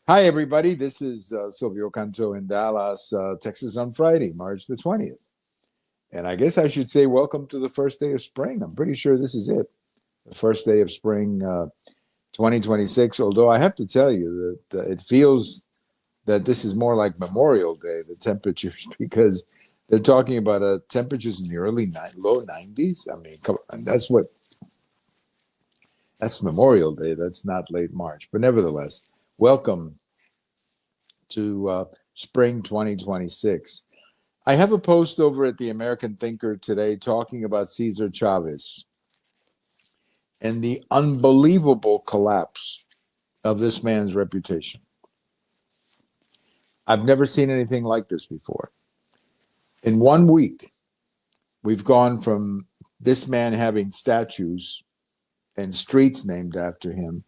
Hi, everybody. This is Silvio Canto in Dallas, Texas on Friday, March the 20th. And I guess I should say welcome to the first day of spring. I'm pretty sure this is it, the first day of spring 2026. Although I have to tell you that it feels that this is more like Memorial Day, the temperatures, because they're talking about temperatures in the low 90s. I mean, come on, that's Memorial Day. That's not late March. But nevertheless, welcome to spring 2026. I have a post over at the American Thinker today talking about Cesar Chavez and the unbelievable collapse of this man's reputation. I've never seen anything like this before. In 1 week, we've gone from this man having statues and streets named after him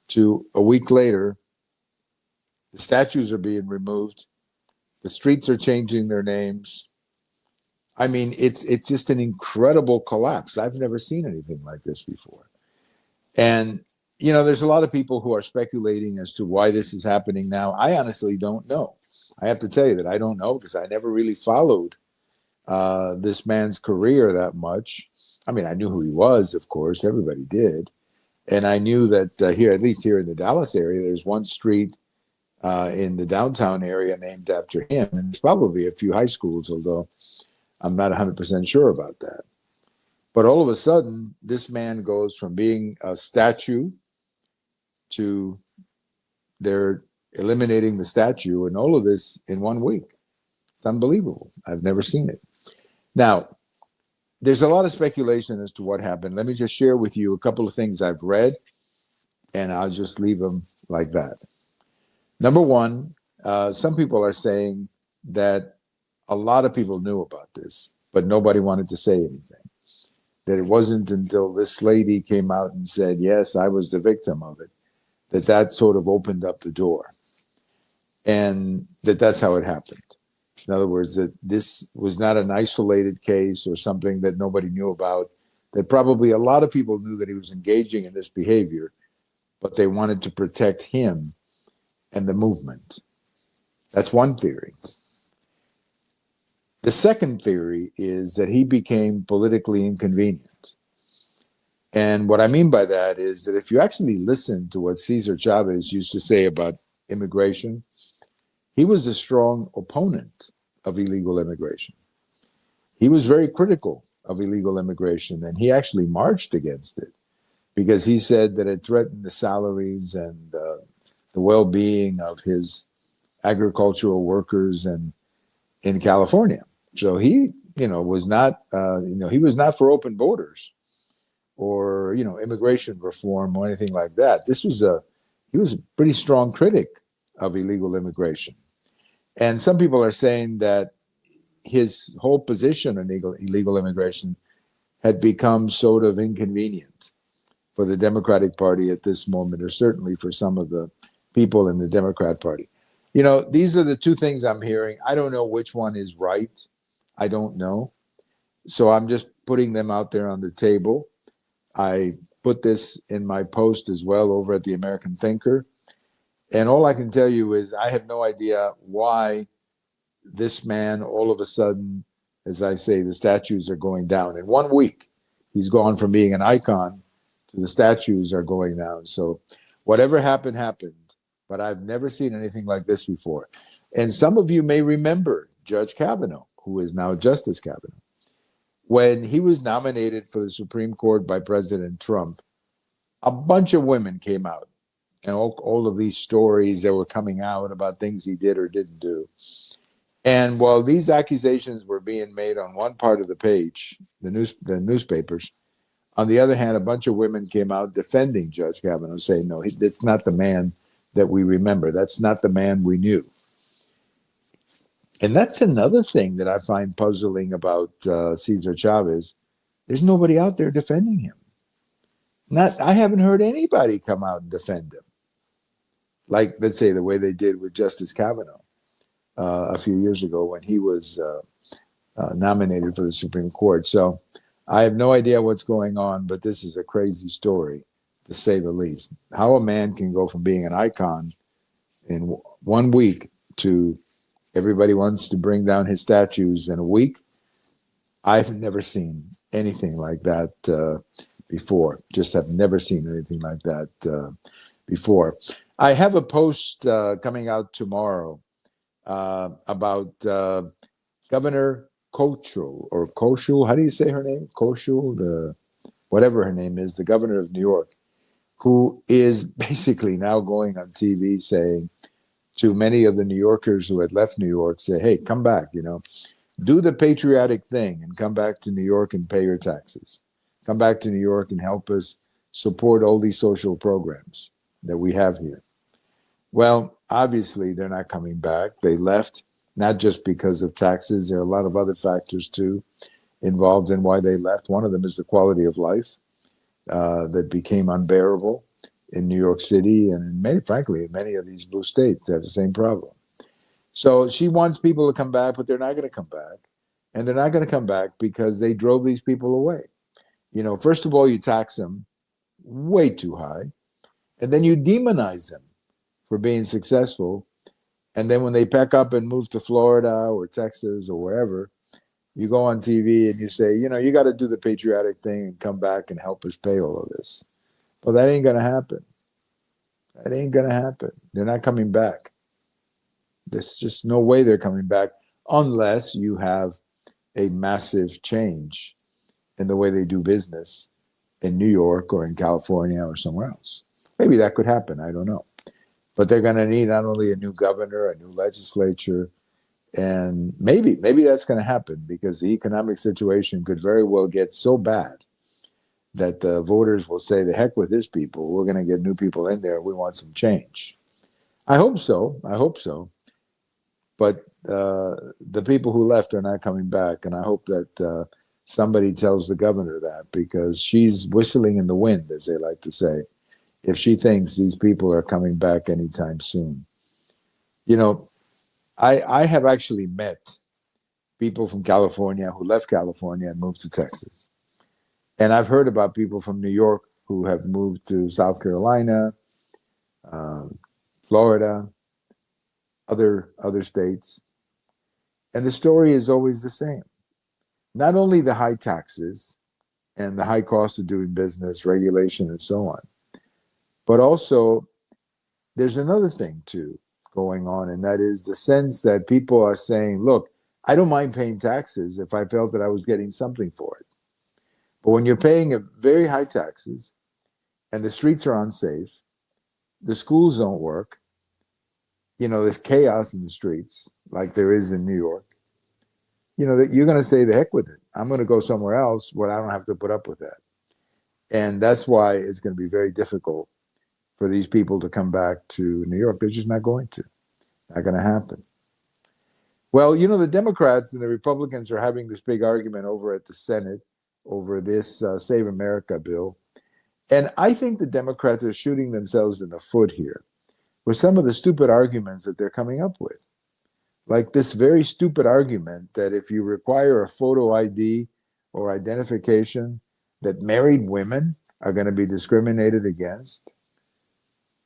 to a week later, the statues are being removed. The streets are changing their names. I mean, it's just an incredible collapse. I've never seen anything like this before. And, there's a lot of people who are speculating as to why this is happening now. I honestly don't know. I have to tell you that I don't know because I never really followed this man's career that much. I mean, I knew who he was, of course. Everybody did. And I knew that here, at least here in the Dallas area, there's one street in the downtown area named after him. And there's probably a few high schools, although I'm not 100% sure about that. But all of a sudden, this man goes from being a statue to they're eliminating the statue and all of this in 1 week. It's unbelievable. I've never seen it. Now, there's a lot of speculation as to what happened. Let me just share with you a couple of things I've read, and I'll just leave them like that. Number one, some people are saying that a lot of people knew about this, but nobody wanted to say anything. That it wasn't until this lady came out and said, yes, I was the victim of it, that sort of opened up the door. And that's how it happened. In other words, that this was not an isolated case or something that nobody knew about, that probably a lot of people knew that he was engaging in this behavior, but they wanted to protect him and the movement. That's one theory. The second theory is that he became politically inconvenient. And what I mean by that is that if you actually listen to what Cesar Chavez used to say about immigration, he was a strong opponent of illegal immigration. He was very critical of illegal immigration, and he actually marched against it because he said that it threatened the salaries and the well-being of his agricultural workers and in California. So he, was not, he was not for open borders or, immigration reform or anything like that. He was a pretty strong critic of illegal immigration. And some people are saying that his whole position on illegal immigration had become sort of inconvenient for the Democratic Party at this moment, or certainly for some of the people in the Democrat Party. These are the two things I'm hearing. I don't know which one is right. I don't know. So I'm just putting them out there on the table. I put this in my post as well over at the American Thinker. And all I can tell you is I have no idea why this man, all of a sudden, as I say, the statues are going down. In 1 week, he's gone from being an icon to the statues are going down. So whatever happened, happened. But I've never seen anything like this before. And some of you may remember Judge Kavanaugh, who is now Justice Kavanaugh. When he was nominated for the Supreme Court by President Trump, a bunch of women came out. And all of these stories that were coming out about things he did or didn't do. And while these accusations were being made on one part of the page, the newspapers, on the other hand, a bunch of women came out defending Judge Kavanaugh, saying, no, that's not the man that we remember. That's not the man we knew. And that's another thing that I find puzzling about Cesar Chavez. There's nobody out there defending him. I haven't heard anybody come out and defend him. Like, let's say, the way they did with Justice Kavanaugh a few years ago when he was nominated for the Supreme Court. So I have no idea what's going on, but this is a crazy story, to say the least. How a man can go from being an icon in 1 week to everybody wants to bring down his statues in a week. I've never seen anything like that before. Just have never seen anything like that before. I have a post coming out tomorrow about Governor Hochul. How do you say her name? Hochul, whatever her name is, the governor of New York, who is basically now going on TV saying to many of the New Yorkers who had left New York, say, hey, come back, do the patriotic thing and come back to New York and pay your taxes. Come back to New York and help us support all these social programs that we have here. Well, obviously, they're not coming back. They left, not just because of taxes. There are a lot of other factors, too, involved in why they left. One of them is the quality of life that became unbearable in New York City and, frankly, in many of these blue states. They have the same problem. So she wants people to come back, but they're not going to come back. And they're not going to come back because they drove these people away. First of all, you tax them way too high. And then you demonize them for being successful. And then when they pack up and move to Florida or Texas or wherever, you go on TV and you say, you got to do the patriotic thing and come back and help us pay all of this. Well, that ain't going to happen. That ain't going to happen. They're not coming back. There's just no way they're coming back unless you have a massive change in the way they do business in New York or in California or somewhere else. Maybe that could happen. I don't know. But they're going to need not only a new governor, a new legislature, and maybe that's going to happen because the economic situation could very well get so bad that the voters will say, the heck with this people. We're going to get new people in there. We want some change. I hope so. But the people who left are not coming back. And I hope that somebody tells the governor that, because she's whistling in the wind, as they like to say, if she thinks these people are coming back anytime soon. I have actually met people from California who left California and moved to Texas. And I've heard about people from New York who have moved to South Carolina, Florida, other states. And the story is always the same. Not only the high taxes and the high cost of doing business, regulation, and so on, but also there's another thing too going on, and that is the sense that people are saying, look, I don't mind paying taxes if I felt that I was getting something for it. But when you're paying a very high taxes and the streets are unsafe, the schools don't work, there's chaos in the streets like there is in New York, that you're going to say, the heck with it. I'm going to go somewhere else where I don't have to put up with that. And that's why it's going to be very difficult for these people to come back to New York. They're just not going to. Not going to happen. Well, the Democrats and the Republicans are having this big argument over at the Senate over this Save America bill. And I think the Democrats are shooting themselves in the foot here with some of the stupid arguments that they're coming up with. Like this very stupid argument that if you require a photo ID or identification, that married women are going to be discriminated against.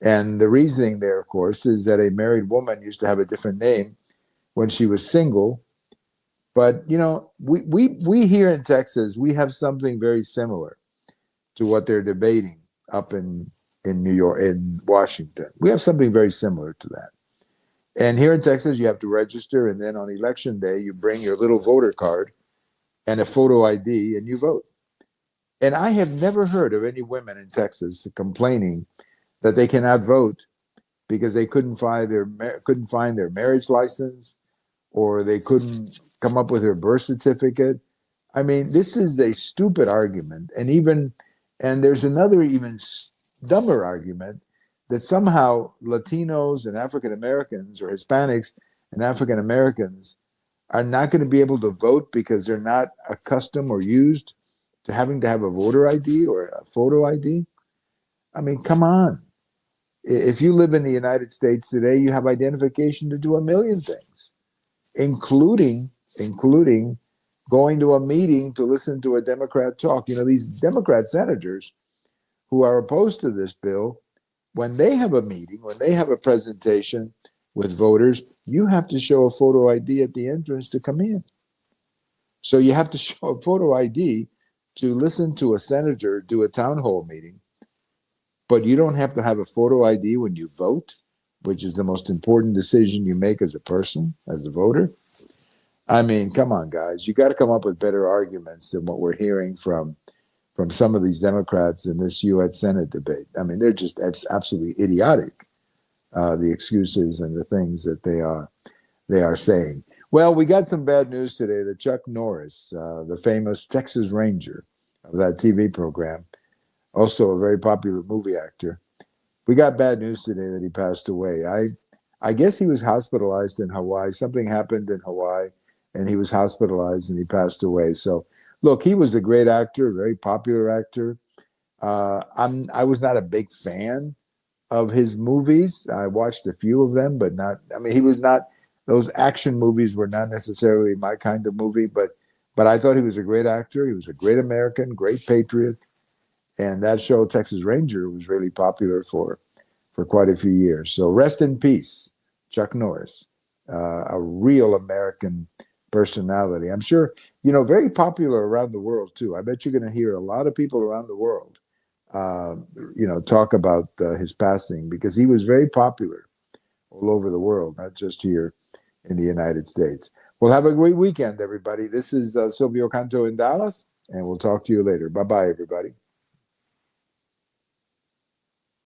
And the reasoning there, of course, is that a married woman used to have a different name when she was single. But, we here in Texas, we have something very similar to what they're debating up in New York, in Washington. We have something very similar to that. And here in Texas, you have to register. And then on election day, you bring your little voter card and a photo ID and you vote. And I have never heard of any women in Texas complaining that they cannot vote because they couldn't find their marriage license, or they couldn't come up with their birth certificate. I mean, this is a stupid argument. And there's another even dumber argument that somehow Latinos and African Americans, or Hispanics and African Americans, are not going to be able to vote because they're not accustomed or used to having to have a voter ID or a photo ID. I mean, come on. If you live in the United States today, you have identification to do a million things, including going to a meeting to listen to a Democrat talk. These Democrat senators who are opposed to this bill when they have a meeting, when they have a presentation with voters, you have to show a photo ID at the entrance to come in. So you have to show a photo ID to listen to a senator do a town hall meeting, but you don't have to have a photo ID when you vote, which is the most important decision you make as a person, as a voter. I mean, come on, guys. You got to come up with better arguments than what we're hearing from some of these Democrats in this U.S. Senate debate. I mean, they're just absolutely idiotic, the excuses and the things that they are saying. Well, we got some bad news today that Chuck Norris, the famous Texas Ranger of that TV program, also a very popular movie actor, we got bad news today that he passed away. I guess he was hospitalized in Hawaii. Something happened in Hawaii, and he was hospitalized and he passed away. So, look, he was a great actor, a very popular actor. I was not a big fan of his movies. I watched a few of them, but not. I mean, he was not. Those action movies were not necessarily my kind of movie. But I thought he was a great actor. He was a great American, great patriot, and that show Texas Ranger was really popular for quite a few years. So rest in peace, Chuck Norris, a real American personality. I'm sure, very popular around the world too. I bet you're going to hear a lot of people around the world, talk about his passing, because he was very popular all over the world, not just here in the United States. Well, have a great weekend, everybody. This is Silvio Canto in Dallas, and we'll talk to you later. Bye-bye, everybody.